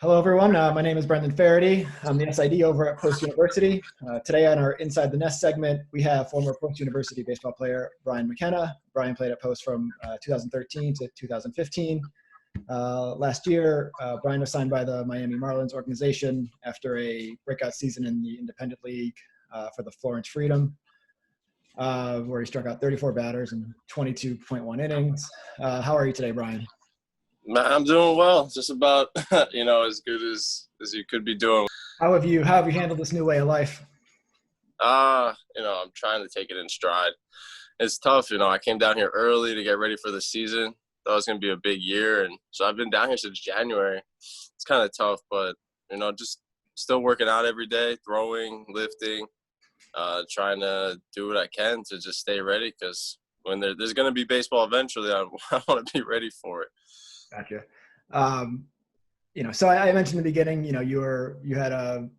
Hello, everyone. My name is Brendan Faraday. I'm the SID over at Post University. Today on our Inside the Nest segment, we have former Post University baseball player Brian McKenna. Brian played at Post from 2013 to 2015. Last year, Brian was signed by the Miami Marlins organization after a breakout season in the Independent League for the Florence Freedom, where he struck out 34 batters in 22.1 innings. How are you today, Brian? I'm doing well, just about, as good as you could be doing. How have you handled this new way of life? I'm trying to take it in stride. It's tough, I came down here early to get ready for the season. Thought it was going to be a big year, and so I've been down here since January. It's kind of tough, but, just still working out every day, throwing, lifting, trying to do what I can to just stay ready, because when there's going to be baseball eventually, I want to be ready for it. Gotcha. So I mentioned in the beginning, you had a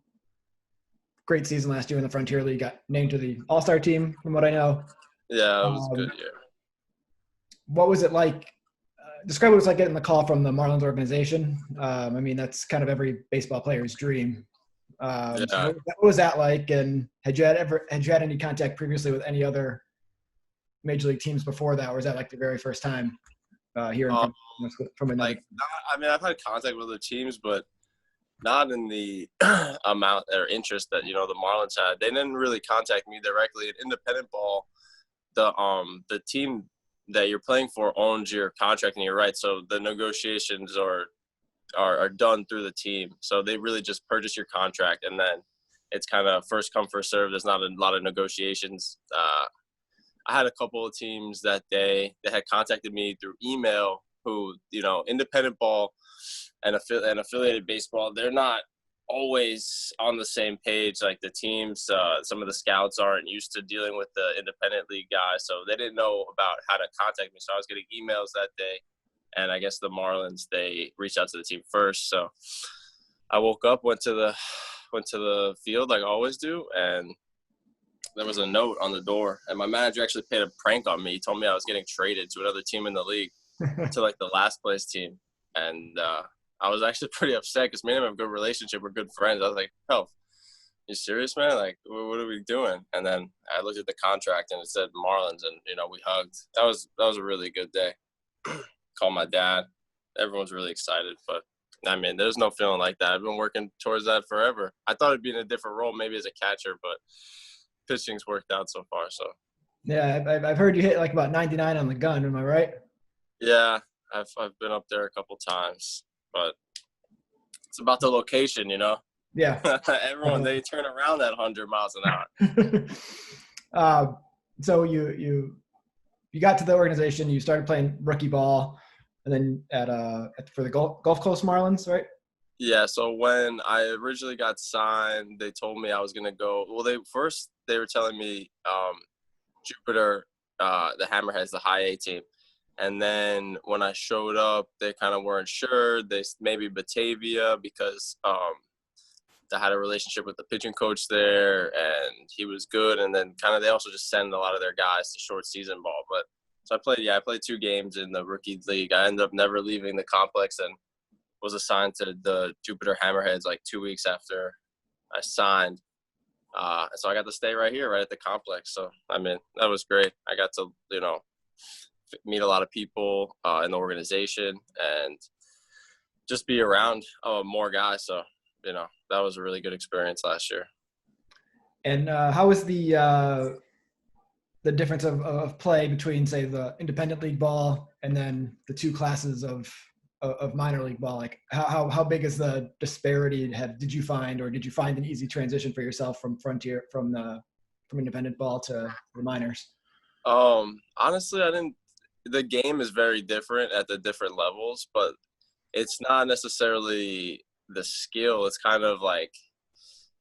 great season last year in the Frontier League, got named to the All-Star team, from what I know. Yeah, it was a good year. What was it like? Describe what it was like getting the call from the Marlins organization. That's kind of every baseball player's dream. Yeah. So what was that like? And had you had any contact previously with any other major league teams before that, or was that like the very first time hearing from another? I've had contact with other teams, but not in the amount or interest that the Marlins had. They didn't really contact me directly. In independent ball, the team that you're playing for owns your contract, and you're right. So the negotiations are done through the team. So they really just purchase your contract, and then it's kind of first come first serve. There's not a lot of negotiations. I had a couple of teams that day that had contacted me through email who, independent ball and affiliated baseball, they're not always on the same page. Like the teams, some of the scouts aren't used to dealing with the independent league guys, so they didn't know about how to contact me. So I was getting emails that day, and I guess the Marlins, they reached out to the team first. So I woke up, went to the field like I always do, and there was a note on the door, and my manager actually played a prank on me. He told me I was getting traded to another team in the league, to like the last place team. And I was actually pretty upset because me and him have a good relationship. We're good friends. I was like, "Oh, you serious, man? Like, what are we doing?" And then I looked at the contract, and it said Marlins, and, we hugged. That was a really good day. Called my dad. Everyone's really excited, but there's no feeling like that. I've been working towards that forever. I thought it'd be in a different role, maybe as a catcher, but pitching's worked out so far. So yeah, I've heard you hit like about 99 on the gun. Am I right? Yeah, I've been up there a couple times, but it's about the location, Yeah. Everyone, they turn around at 100 miles an hour. So you got to the organization, you started playing rookie ball, and then for the Gulf Coast Marlins, right? Yeah, so when I originally got signed, they told me I was going to go – well, they were telling me Jupiter, the Hammerheads, the high A team. And then when I showed up, they kind of weren't sure. They maybe Batavia, because I had a relationship with the pitching coach there, and he was good. And then kind of they also just send a lot of their guys to short season ball. But so I played 2 games in the rookie league. I ended up never leaving the complex and was assigned to the Jupiter Hammerheads like 2 weeks after I signed. So I got to stay right here, right at the complex. So, that was great. I got to, meet a lot of people in the organization and just be around more guys. So, that was a really good experience last year. And how was the difference of play between, say, the independent league ball and then the 2 classes of minor league ball? Like how big is the disparity? Did you find an easy transition for yourself from independent ball to the minors? Honestly, the game is very different at the different levels, but it's not necessarily the skill. It's kind of like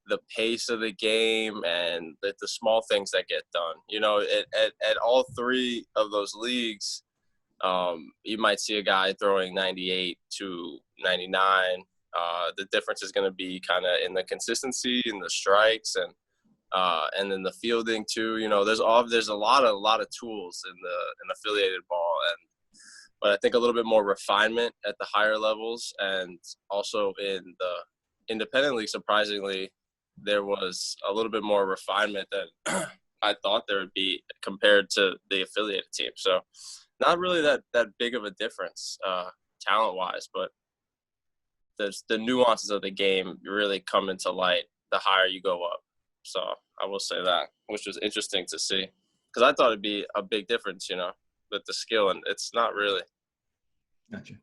the pace of the game and the small things that get done. At all 3 of those leagues, you might see a guy throwing 98 to 99. The difference is going to be kind of in the consistency and the strikes and then the fielding too. There's a lot of tools in affiliated ball, but I think a little bit more refinement at the higher levels. And also in the independent league, surprisingly, there was a little bit more refinement than I thought there would be compared to the affiliated team. So not really that big of a difference talent-wise, but the nuances of the game really come into light the higher you go up. So I will say that, which was interesting to see, because I thought it'd be a big difference, with the skill, and it's not really. Gotcha.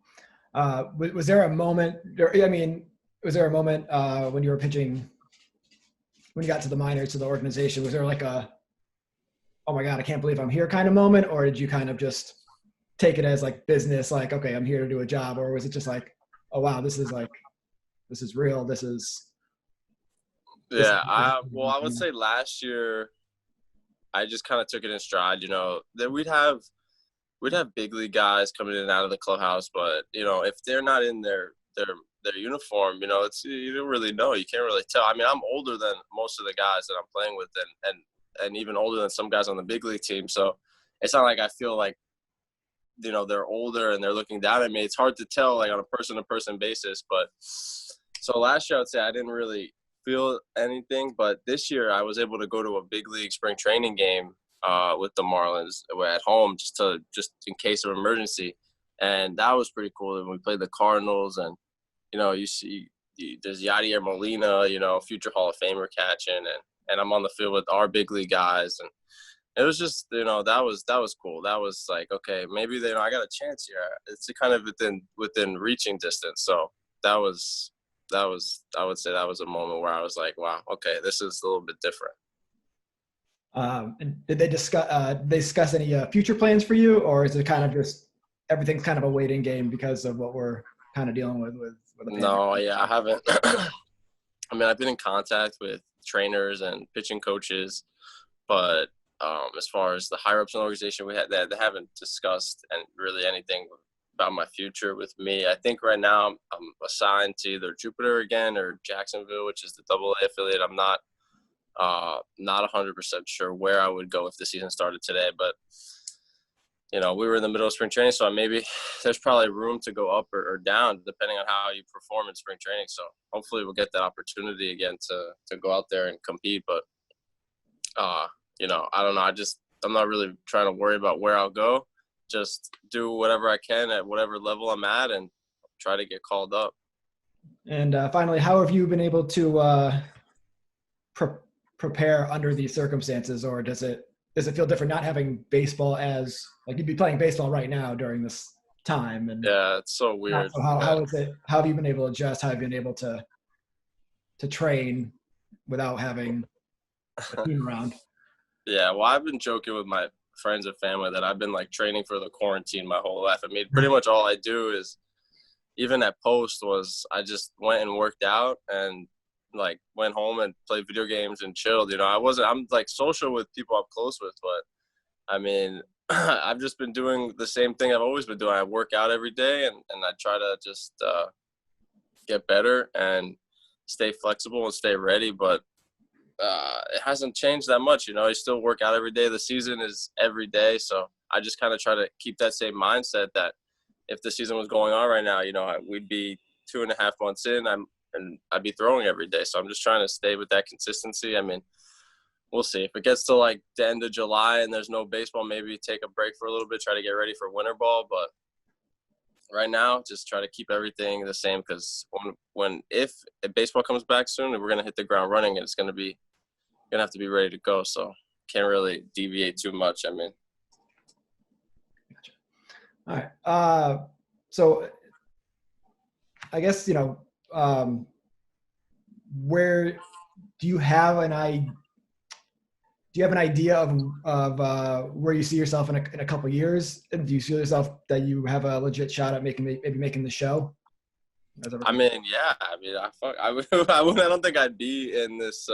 Was there a moment, when you were pitching, when you got to the minors, to the organization, was there like a, oh my God, I can't believe I'm here kind of moment? Or did you kind of just take it as like business, like, okay, I'm here to do a job? Or was it just like, oh wow, this is real. Yeah. I would say last year, I just kind of took it in stride, that we'd have big league guys coming in and out of the clubhouse, but if they're not in their uniform, it's, you don't really know. You can't really tell. I mean, I'm older than most of the guys that I'm playing with, and even older than some guys on the big league team. So it's not like I feel like, they're older and they're looking down at me. It's hard to tell, like, on a person-to-person basis. But so last year, I would say I didn't really feel anything. But this year, I was able to go to a big league spring training game with the Marlins at home, just in case of emergency. And that was pretty cool. And we played the Cardinals, and, you see there's Yadier Molina, future Hall of Famer catching, and I'm on the field with our big league guys. And it was just, that was cool. That was like, okay, maybe, I got a chance here. It's kind of within reaching distance. So that was, I would say that was a moment where I was like, wow, okay, this is a little bit different. And did they discuss any future plans for you, or is it kind of just everything's kind of a waiting game because of what we're kind of dealing with the pandemic? No, yeah, I haven't. I mean, I've been in contact with trainers and pitching coaches, but as far as the higher ups in the organization, they haven't discussed really anything about my future with me. I think right now I'm assigned to either Jupiter again or Jacksonville, which is the AA affiliate. I'm not 100% sure where I would go if the season started today, but we were in the middle of spring training, so maybe there's probably room to go up or down depending on how you perform in spring training. So hopefully we'll get that opportunity again to go out there and compete. But I don't know. I'm not really trying to worry about where I'll go. Just do whatever I can at whatever level I'm at and try to get called up. And finally, how have you been able to prepare under these circumstances, or does it feel different not having baseball as, like, you'd be playing baseball right now during this time? And yeah, it's so weird. So how have you been able to adjust? How have you been able to train without having a team around? Yeah, well, I've been joking with my friends and family that I've been like training for the quarantine my whole life. I mean, pretty much all I do is, even at post, was I just went and worked out and like went home and played video games and chilled. I'm like social with people I'm close with, but I mean, I've just been doing the same thing I've always been doing. I work out every day and I try to just get better and stay flexible and stay ready. But it hasn't changed that much. You still work out every day. The season is every day. So I just kind of try to keep that same mindset that if the season was going on right now, we'd be 2.5 months in, and I'd be throwing every day. So I'm just trying to stay with that consistency. I mean, we'll see. If it gets to like the end of July and there's no baseball, maybe take a break for a little bit, try to get ready for winter ball. But right now, just try to keep everything the same, because if baseball comes back soon, we're going to hit the ground running, and it's going to have to be ready to go. So can't really deviate too much. I mean. Gotcha. All right. So I guess, where do you have an idea of where you see yourself in a couple of years? And do you see yourself that you have a legit shot at making the show? I mean, yeah. I mean, I don't think I'd be in this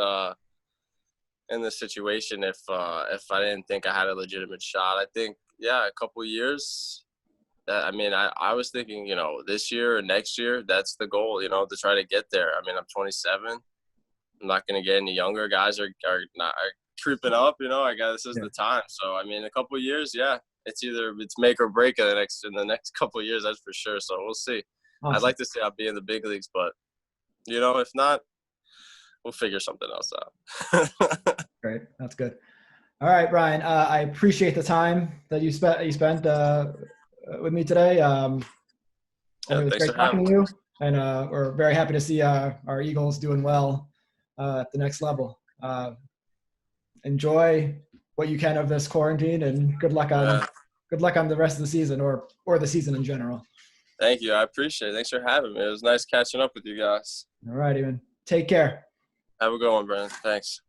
situation if I didn't think I had a legitimate shot. I think, yeah, a couple of years. I mean, I was thinking, this year or next year, that's the goal, to try to get there. I mean, I'm 27. I'm not going to get any younger. Guys are creeping up, I guess this is the time. So, I mean, a couple of years, yeah. it's make or break in the next couple of years, that's for sure. So we'll see. Awesome. I'd like to see I'll be in the big leagues, but if not, we'll figure something else out. Great, that's good. All right, Brian. I appreciate the time that you spent with me today. It was thanks great for having talking to me. you, and we're very happy to see our Eagles doing well at the next level. Enjoy what you can of this quarantine, and good luck on the rest of the season or the season in general. Thank you. I appreciate it. Thanks for having me. It was nice catching up with you guys. All right, Evan. Take care. Have a good one, Brandon. Thanks.